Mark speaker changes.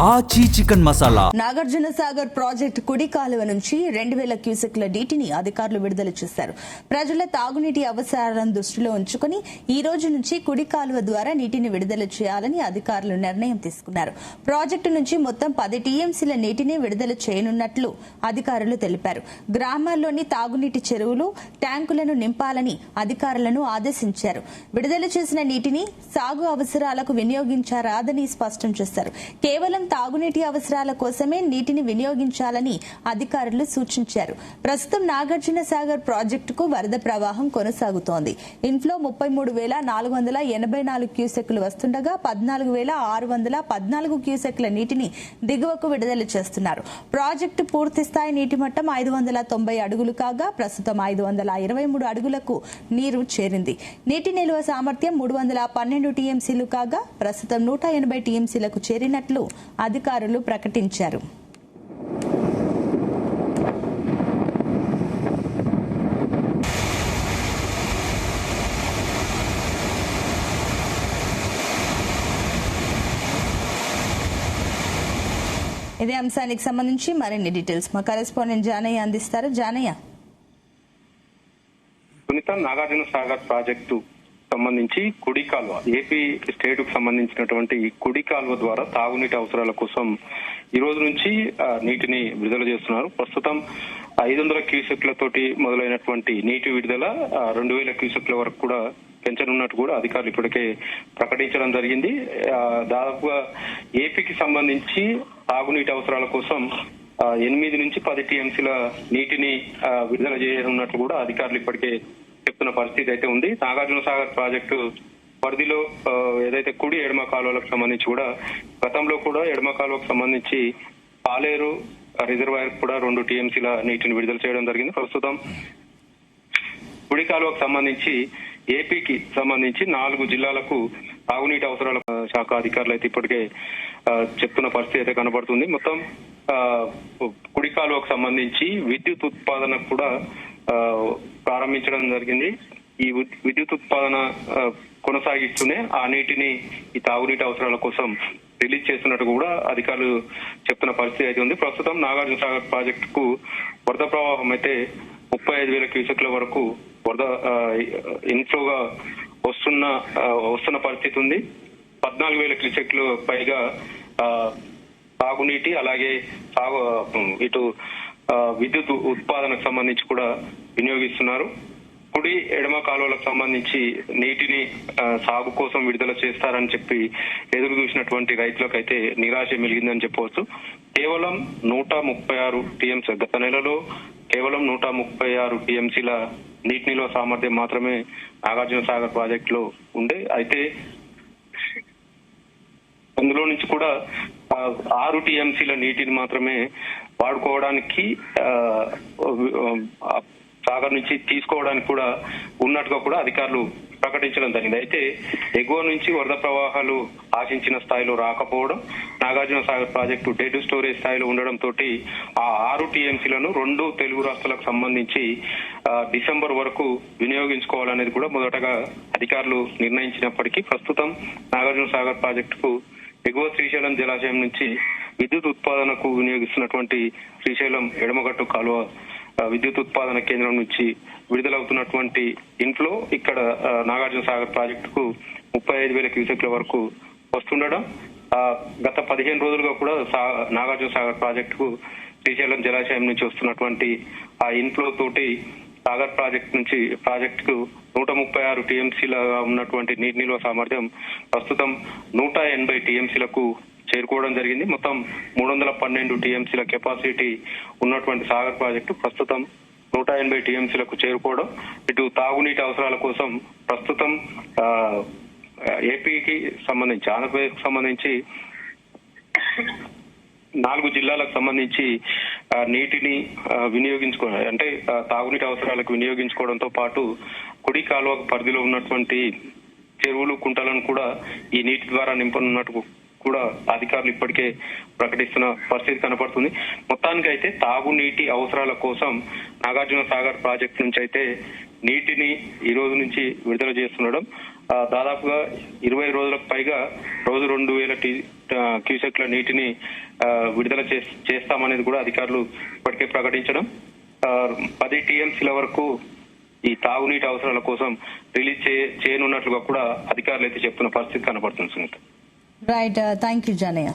Speaker 1: ఆచి chicken masala.
Speaker 2: Nagarjuna Sagar project కుడి కాలువ నుంచి 2000 క్యూసెక్ల నీటిని అధికారులు విడుదల చేశారు. ప్రజల తాగునీటి అవసరాలను దృష్టిలో ఉంచుకుని ఈ రోజు నుంచి కుడి కాలువ ద్వారా నీటిని విడుదల చేయాలని అధికారులు నిర్ణయం తీసుకున్నారు. ప్రాజెక్టు నుంచి మొత్తం 10 టీఎంసీల నీటిని విడుదల చేయనున్నట్లు అధికారులు తెలిపారు. గ్రామాల్లోని తాగునీటి చెరువులు, ట్యాంకులను నింపాలని అధికారులను ఆదేశించారు. విడుదల చేసిన నీటిని సాగు అవసరాలకు వినియోగించరాదని స్పష్టం చేశారు. కేవలం తాగునీటి అవసరాల కోసమే నీటిని వినియోగించాలని అధికారులు సూచించారు. ప్రస్తుతం నాగార్జున సాగర్ ప్రాజెక్టుకు వరద ప్రవాహం కొనసాగుతోంది. ఇన్ఫ్లో 33,484 క్యూసెక్లు వస్తుండగా 14,614 క్యూసెక్ల నీటిని దిగువకు విడుదల చేస్తున్నారు. ప్రాజెక్టు పూర్తి స్థాయి నీటి మట్టం 590 అడుగులు కాగా ప్రస్తుతం 523 అడుగులకు నీరు చేరింది. నీటి నిల్వ సామర్థ్యం 312 టీఎంసీలు కాగా ప్రస్తుతం 180 టీఎంసీలకు చేరినట్లు అధికారులు ప్రకటించారు. ఇదే అంశానికి సంబంధించి మరిన్ని డీటెయిల్స్ మా కరెస్పాండెంట్ జానయ్య అందిస్తారు. జానయ్య,
Speaker 3: నాగార్జున సాగర్ ప్రాజెక్టు సంబంధించి కుడి కాలువ ఏపీ స్టేట్ కు సంబంధించినటువంటి కుడి కాలువ ద్వారా తాగునీటి అవసరాల కోసం ఈ రోజు నుంచి నీటిని విడుదల చేస్తున్నారు. ప్రస్తుతం 500 క్యూసెక్లతోటి మొదలైనటువంటి నీటి విడుదల 2000 క్యూసెక్ల వరకు కూడా పెంచనున్నట్టు కూడా అధికారులు ఇప్పటికే ప్రకటించడం జరిగింది. దాదాపుగా ఏపీకి సంబంధించి తాగునీటి అవసరాల కోసం 8 నుంచి 10 టీఎంసీల నీటిని విడుదల చేయనున్నట్లు కూడా అధికారులు ఇప్పటికే చెప్తున్న పరిస్థితి అయితే ఉంది. నాగార్జున సాగర్ ప్రాజెక్టు పరిధిలో ఏదైతే కుడి ఎడమ కాలువలకు సంబంధించి కూడా గతంలో కూడా ఎడమ కాలువకు సంబంధించి పాలేరు రిజర్వాయర్ కూడా 2 టీఎంసీల నీటిని విడుదల చేయడం జరిగింది. ప్రస్తుతం కుడి కాలువకు సంబంధించి ఏపీకి సంబంధించి 4 జిల్లాలకు తాగునీటి అవసరాల శాఖ అధికారులు అయితే ఇప్పటికే చెప్తున్న పరిస్థితి అయితే కనబడుతుంది. మొత్తం కుడి కాలువకు సంబంధించి విద్యుత్ ఉత్పాదన కూడా ప్రారంభించడం జరిగింది. ఈ విద్యుత్ ఉత్పాదన కొనసాగిస్తూనే ఆ నీటిని ఈ తాగునీటి అవసరాల కోసం రిలీజ్ చేస్తున్నట్టు కూడా అధికారులు చెప్తున్న పరిస్థితి అయితే ఉంది. ప్రస్తుతం నాగార్జున సాగర్ ప్రాజెక్టుకు వరద ప్రవాహం అయితే 35,000 క్యూసెక్ల వరకు వరద ఇన్ఫ్లోగా వస్తున్న పరిస్థితి ఉంది. 14,000 క్యూసెక్లు పైగా తాగునీటి అలాగే ఇటు విద్యుత్ ఉత్పాదనకు సంబంధించి కూడా వినియోగిస్తున్నారు. కుడి ఎడమ కాలువలకు సంబంధించి నీటిని సాగు కోసం విడుదల చేస్తారని చెప్పి ఎదురు చూసినటువంటి రైతులకైతే నిరాశ మిగిలిందని చెప్పవచ్చు. కేవలం 136 టీఎంసీ గత నెలలో కేవలం 136 టీఎంసీల నీటి నిల్వ సామర్థ్యం మాత్రమే నాగార్జున సాగర్ ప్రాజెక్ట్ లో ఉండే. అయితే అందులో నుంచి కూడా 6 టీఎంసీల నీటిని మాత్రమే వాడుకోవడానికి సాగర్ నుంచి తీసుకోవడానికి కూడా ఉన్నట్టుగా కూడా అధికారులు ప్రకటించడం జరిగింది. అయితే ఎగువ నుంచి వరద ప్రవాహాలు ఆశించిన స్థాయిలో రాకపోవడం, Nagarjuna Sagar project dead storage స్థాయిలో ఉండడంతో ఆ 6 టీఎంసీలను 2 తెలుగు రాష్ట్రాలకు సంబంధించి డిసెంబర్ వరకు వినియోగించుకోవాలనేది కూడా మొదటగా అధికారులు నిర్ణయించినప్పటికీ ప్రస్తుతం నాగార్జున సాగర్ ప్రాజెక్టుకు ఎగువ శ్రీశైలం జలాశయం నుంచి విద్యుత్ ఉత్పాదనకు వినియోగిస్తున్నటువంటి శ్రీశైలం ఎడమగట్టు కాలువ విద్యుత్ ఉత్పాదన కేంద్రం నుంచి విడుదలవుతున్నటువంటి ఇన్ఫ్లో ఇక్కడ నాగార్జున సాగర్ ప్రాజెక్టుకు 35,000 క్యూసెక్ల వరకు వస్తుండడం, గత 15 రోజులుగా కూడా నాగార్జున సాగర్ ప్రాజెక్టుకు శ్రీశైలం జలాశయం నుంచి వస్తున్నటువంటి ఆ ఇన్ఫ్లో తోటి సాగర్ ప్రాజెక్టుకు 136 టీఎంసీలుగా ఉన్నటువంటి నీటి నిల్వ సామర్థ్యం ప్రస్తుతం 180 టీఎంసీలకు చేరుకోవడం జరిగింది. మొత్తం 312 టీఎంసీల కెపాసిటీ ఉన్నటువంటి సాగర్ ప్రాజెక్టు ప్రస్తుతం 180 టీఎంసీలకు చేరుకోవడం, ఇటు తాగునీటి అవసరాల కోసం ప్రస్తుతం ఏపీకి సంబంధించి ఆంధ్రప్రదేశ్ కు సంబంధించి 4 జిల్లాలకు సంబంధించి నీటిని వినియోగించుకోవడం అంటే తాగునీటి అవసరాలకు వినియోగించుకోవడంతో పాటు కుడి కాలువ పరిధిలో ఉన్నటువంటి చెరువులు, కుంటలను కూడా ఈ నీటి ద్వారా నింపనున్నట్టు కూడా అధికారులు ఇప్పటికే ప్రకటిస్తున్న పరిస్థితి కనపడుతుంది. మొత్తానికైతే తాగునీటి అవసరాల కోసం నాగార్జున సాగర్ ప్రాజెక్టు నుంచి అయితే నీటిని ఈ రోజు నుంచి విడుదల చేస్తుండడం, దాదాపుగా 20 రోజులకు పైగా రోజు 2000 క్యూసెక్ల నీటిని విడుదల చేస్తామనేది కూడా అధికారులు ఇప్పటికే ప్రకటించడం, 10 టీఎంసీల వరకు ఈ తాగునీటి అవసరాల కోసం రిలీజ్ చేయనున్నట్లుగా కూడా అధికారులు అయితే చెప్తున్న పరిస్థితి కనబడుతుంది Sunitha.
Speaker 2: Right, thank you Janaiah.